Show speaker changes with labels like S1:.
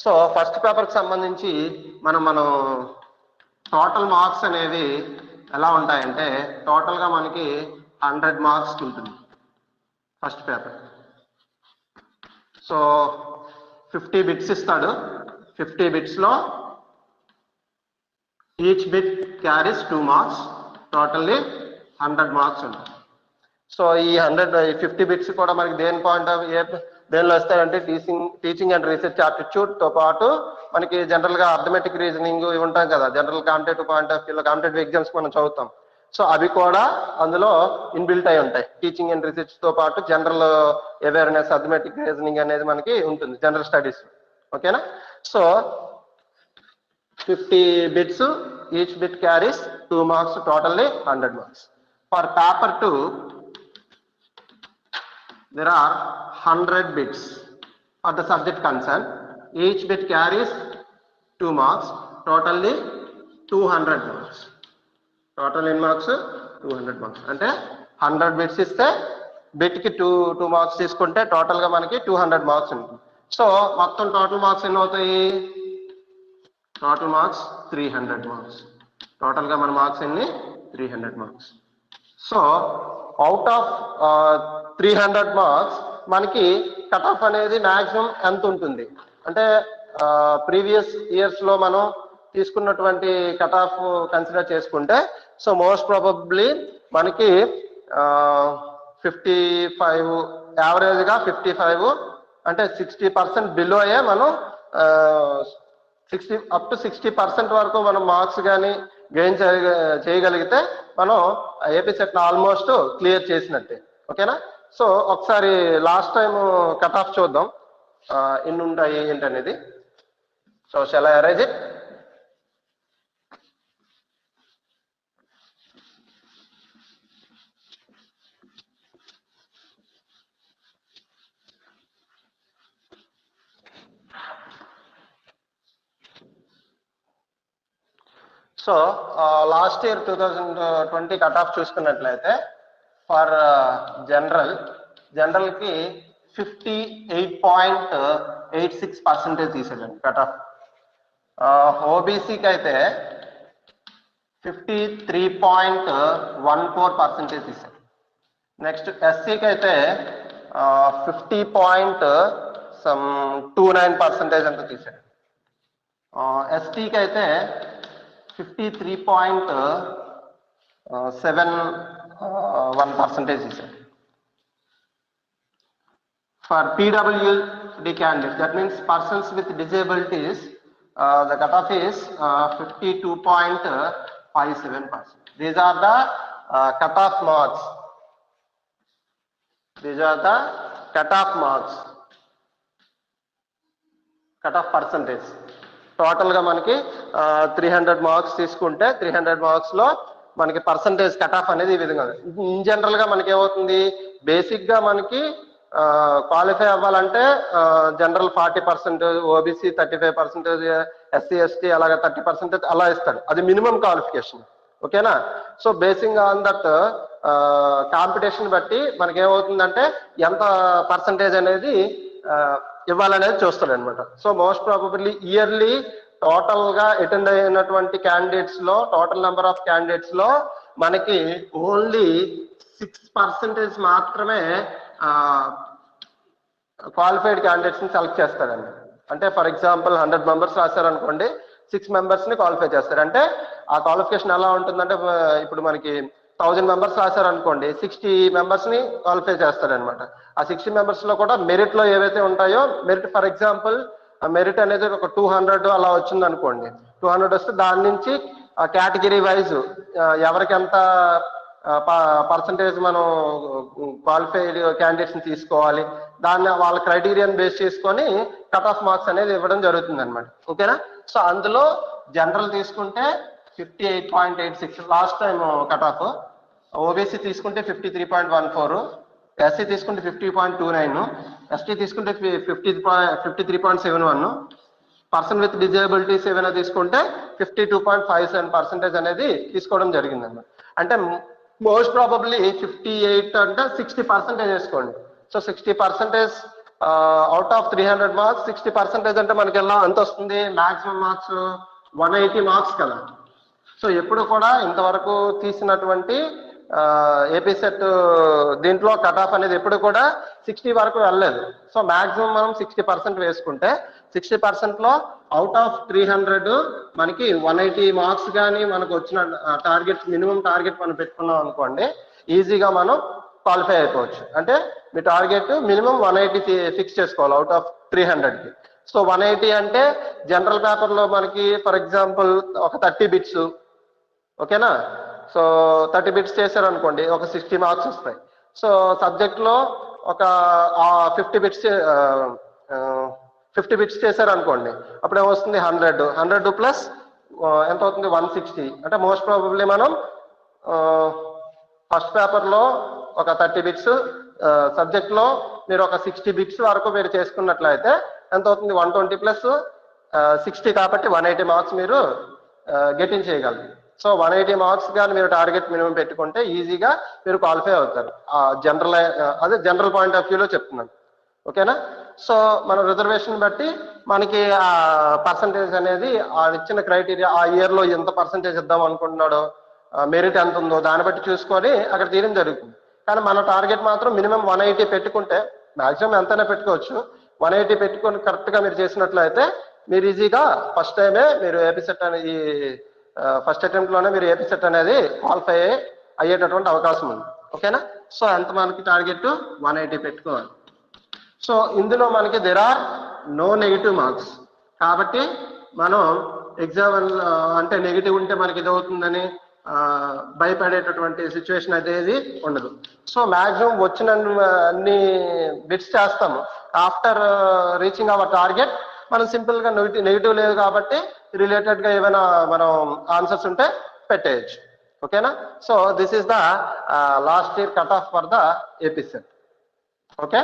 S1: So first పేపర్కి సంబంధించి మనం టోటల్ మార్క్స్ అనేవి ఎలా ఉంటాయంటే టోటల్గా మనకి 100 మార్క్స్ ఉంటుంది ఫస్ట్ పేపర్. సో 50 బిట్స్ ఇస్తాడు. 50 బిట్స్లో each bit carries 2 marks, totally 100 marks ఉంటాయి. సో ఈ 50 బిట్స్ కూడా మనకి దేని పాయింట్ ఆఫ్ దేనిలో వస్తాయంటే టీచింగ్ అండ్ రీసెర్చ్ ఆప్టిట్యూడ్తో పాటు మనకి జనరల్గా అర్థమెటిక్ రీజనింగ్ ఇవి ఉంటాం కదా, జనరల్ కాంపిటేటివ్ పాయింట్ ఆఫ్ వ్యూలో కాంపిటేటివ్ ఎగ్జామ్స్ మనం చదువుతాం. సో అవి కూడా అందులో ఇన్బిల్ట్ అయి ఉంటాయి. టీచింగ్ అండ్ రీసెర్చ్తో పాటు జనరల్ అవేర్నెస్, అర్థమెటిక్ రీజనింగ్ అనేది మనకి ఉంటుంది జనరల్ స్టడీస్. ఓకేనా? So 50 bits, each bit carries 2 marks, totally 100 marks. For paper 2 there are 100 bits for the subject concerned. Each bit carries 2 marks, totally 200 marks. Total in marks 200 marks. అంటే 100 bits ఇస్తే bit కి 2 marks తీసుకుంటే total గా మనకి 200 marks ఉంటుంది. So మొత్తం total marks ఎన్ని అవుతాయి? Total marks 300 marks. టోటల్ గా మన మార్క్స్ ఎన్ని? 300 marks. So out of 300 marks మనకి కట్ ఆఫ్ అనేది మాక్సిమం ఎంత ఉంటుంది అంటే ప్రీవియస్ ఇయర్స్ లో మనం తీసుకున్నటువంటి కట్ ఆఫ్ కన్సిడర్ చేసుకుంటే సో మోస్ట్ ప్రాబబ్లీ మనకి 55 యావరేజ్ గా 55 అంటే 60% బిలోయే మనం 60% వరకు మనం మార్క్స్ కానీ గెయిన్ చేయగలిగితే మనం ఏపీ సెట్ ఆల్మోస్ట్ క్లియర్ చేసినట్టే. ఓకేనా? సో ఒకసారి లాస్ట్ టైం కట్ ఆఫ్ చూద్దాం ఎన్ని ఉంటాయి ఏంటనేది. So shall I arrange it? So last year 2020 cut off చూసుకున్నట్లయితే ఫర్ జనరల్ కి 58.86% తీసాడండి కట్ ఆఫ్. ఓబీసీకి అయితే 53.14% తీసాడు. నెక్స్ట్ ఎస్సీకి అయితే 50.29% అంతా తీసాడు. ఎస్టీకి అయితే 53.71% తీసాడు. For PWD candidates, that means persons with disabilities, the cutoff is 52.57%. These are the cutoff marks. These are the cutoff marks. Cutoff percentage. Total గా మనకి 300 మార్క్స్ తీసుకుంటే 300 మార్క్స్ లో మనకి పర్సంటేజ్ కట్ ఆఫ్ అనేది ఈ విధంగా. ఇన్ జనరల్ గా మనకి ఏమవుతుంది, బేసిక్ గా మనకి క్వాలిఫై అవ్వాలంటే జనరల్ 40%, ఓబీసీ 35%, ఎస్సీ ఎస్టీ అలాగే 30% అలా ఇస్తాడు. అది మినిమం క్వాలిఫికేషన్. ఓకేనా? So basing on that competition బట్టి మనకి ఏమవుతుందంటే ఎంత పర్సంటేజ్ అనేది ఇవ్వాలనేది చూస్తాడు అనమాట. So most probably yearly total గా అటెండ్ అయినటువంటి క్యాండిడేట్స్ లో టోటల్ నెంబర్ ఆఫ్ క్యాండిడేట్స్ లో మనకి ఓన్లీ 6% మాత్రమే క్వాలిఫైడ్ క్యాండిడేట్స్ ని సెలెక్ట్ చేస్తారండి. అంటే ఫర్ ఎగ్జాంపుల్ 100 మెంబర్స్ రాశారనుకోండి, 6 మెంబర్స్ ని క్వాలిఫై చేస్తారు. అంటే ఆ క్వాలిఫికేషన్ ఎలా ఉంటుందంటే ఇప్పుడు మనకి 1000 మెంబర్స్ రాశారనుకోండి, 60 మెంబర్స్ ని క్వాలిఫై చేస్తారనమాట. ఆ 60 మెంబర్స్ లో కూడా మెరిట్ లో ఏవైతే ఉంటాయో, మెరిట్ ఫర్ ఎగ్జాంపుల్ మెరిట్ అనేది ఒక 200 అలా వచ్చింది అనుకోండి, 200 వస్తే దాని నుంచి కేటగిరీ వైజ్ ఎవరికి ఎంత పర్సంటేజ్ మనం క్వాలిఫైడ్ క్యాండిడేట్స్ ని తీసుకోవాలి, దాన్ని వాళ్ళ క్రైటీరియాని బేస్ చేసుకొని కట్ ఆఫ్ మార్క్స్ అనేది ఇవ్వడం జరుగుతుంది అనమాట. ఓకేనా? సో అందులో జనరల్ తీసుకుంటే 58.86 last time cut off, OBC తీసుకుంటే 53.14, ఎస్సీ తీసుకుంటే 50.29, ఎస్టీ తీసుకుంటే 53.71, పర్సన్ విత్ డిజేబిలిటీస్ ఏమైనా తీసుకుంటే 52.57% అనేది తీసుకోవడం జరిగింది అన్నమాట. అంటే మోస్ట్ ప్రాబబ్లీ 58 అంటే 60% వేసుకోండి. సో 60% అవుట్ ఆఫ్ 300 మార్క్స్ 60% అంటే మనకి ఎలా ఎంత వస్తుంది, మాక్సిమం మార్క్స్ 180 మార్క్స్ కదా. సో ఎప్పుడు కూడా ఇంతవరకు తీసినటువంటి ఏపీ సెట్ దీంట్లో కట్ ఆఫ్ అనేది ఎప్పుడు కూడా 60 వరకు వెళ్ళలేదు. సో మాక్సిమం మనం 60% వేసుకుంటే 60%లో అవుట్ ఆఫ్ 300 మనకి 180 మార్క్స్ కానీ మనకు వచ్చిన టార్గెట్, మినిమం టార్గెట్ మనం పెట్టుకున్నాం అనుకోండి, ఈజీగా మనం క్వాలిఫై అయిపోవచ్చు. అంటే మీ టార్గెట్ మినిమం 180 ఫిక్స్ చేసుకోవాలి అవుట్ ఆఫ్ 300కి. సో 180 అంటే జనరల్ పేపర్లో మనకి ఫర్ ఎగ్జాంపుల్ ఒక 30 బిట్స్, ఓకేనా. సో 30 బిట్స్ చేశారు అనుకోండి, ఒక 60 మార్క్స్ వస్తాయి. సో సబ్జెక్ట్లో ఒక 50 బిట్స్ చేశారు అనుకోండి, అప్పుడు ఏమొస్తుంది 100 ప్లస్ ఎంత అవుతుంది 160. అంటే మోస్ట్ ప్రాబబ్లీ మనం ఫస్ట్ పేపర్లో ఒక 30 బిట్స్, సబ్జెక్ట్లో మీరు ఒక 60 బిట్స్ వరకు మీరు చేసుకున్నట్లయితే ఎంత అవుతుంది 120 ప్లస్ 60 కాబట్టి 180 మార్క్స్ మీరు గెటింగ్ చేయగలరు. సో 180 మార్క్స్ కానీ మీరు టార్గెట్ మినిమం పెట్టుకుంటే ఈజీగా మీరు క్వాలిఫై అవుతారు. అదే జనరల్ పాయింట్ ఆఫ్ వ్యూలో చెప్తున్నాను, ఓకేనా. సో మన రిజర్వేషన్ బట్టి మనకి ఆ పర్సంటేజ్ అనేది ఆ ఇచ్చిన క్రైటీరియా, ఆ ఇయర్లో ఎంత పర్సంటేజ్ ఇద్దాం అనుకుంటున్నాడో, మెరిట్ ఎంత ఉందో దాన్ని బట్టి చూసుకొని అక్కడ తీయడం జరుగుతుంది. కానీ మన టార్గెట్ మాత్రం మినిమం 180 పెట్టుకుంటే, మాక్సిమం ఎంతైనా పెట్టుకోవచ్చు, 180 పెట్టుకొని కరెక్ట్గా మీరు చేసినట్లయితే మీరు ఈజీగా ఫస్ట్ టైమే మీరు ఏపీ సెట్ అనేది ఫస్ట్ అటెంప్ట్లోనే మీరు ఏపీ సెట్ అనేది క్వాలిఫై అయ్యేటటువంటి అవకాశం ఉంది, ఓకేనా. సో ఎంత మనకి టార్గెట్ 180 పెట్టుకోవాలి. సో ఇందులో మనకి there are no negative marks కాబట్టి మనం ఎగ్జామ్ అంటే నెగిటివ్ ఉంటే మనకి ఇది అవుతుందని భయపడేటటువంటి సిచ్యువేషన్ అనేది ఉండదు. సో మ్యాక్సిమం వచ్చిన అన్ని బిట్స్ చేస్తాము. ఆఫ్టర్ రీచింగ్ అవర్ టార్గెట్ మనం సింపుల్గా నెగిటివ్ లేదు కాబట్టి రిలేటెడ్గా ఏమైనా మనం ఆన్సర్స్ ఉంటే పెట్టేయచ్చు, ఓకేనా. So this is the last year cut off for the AP set, okay.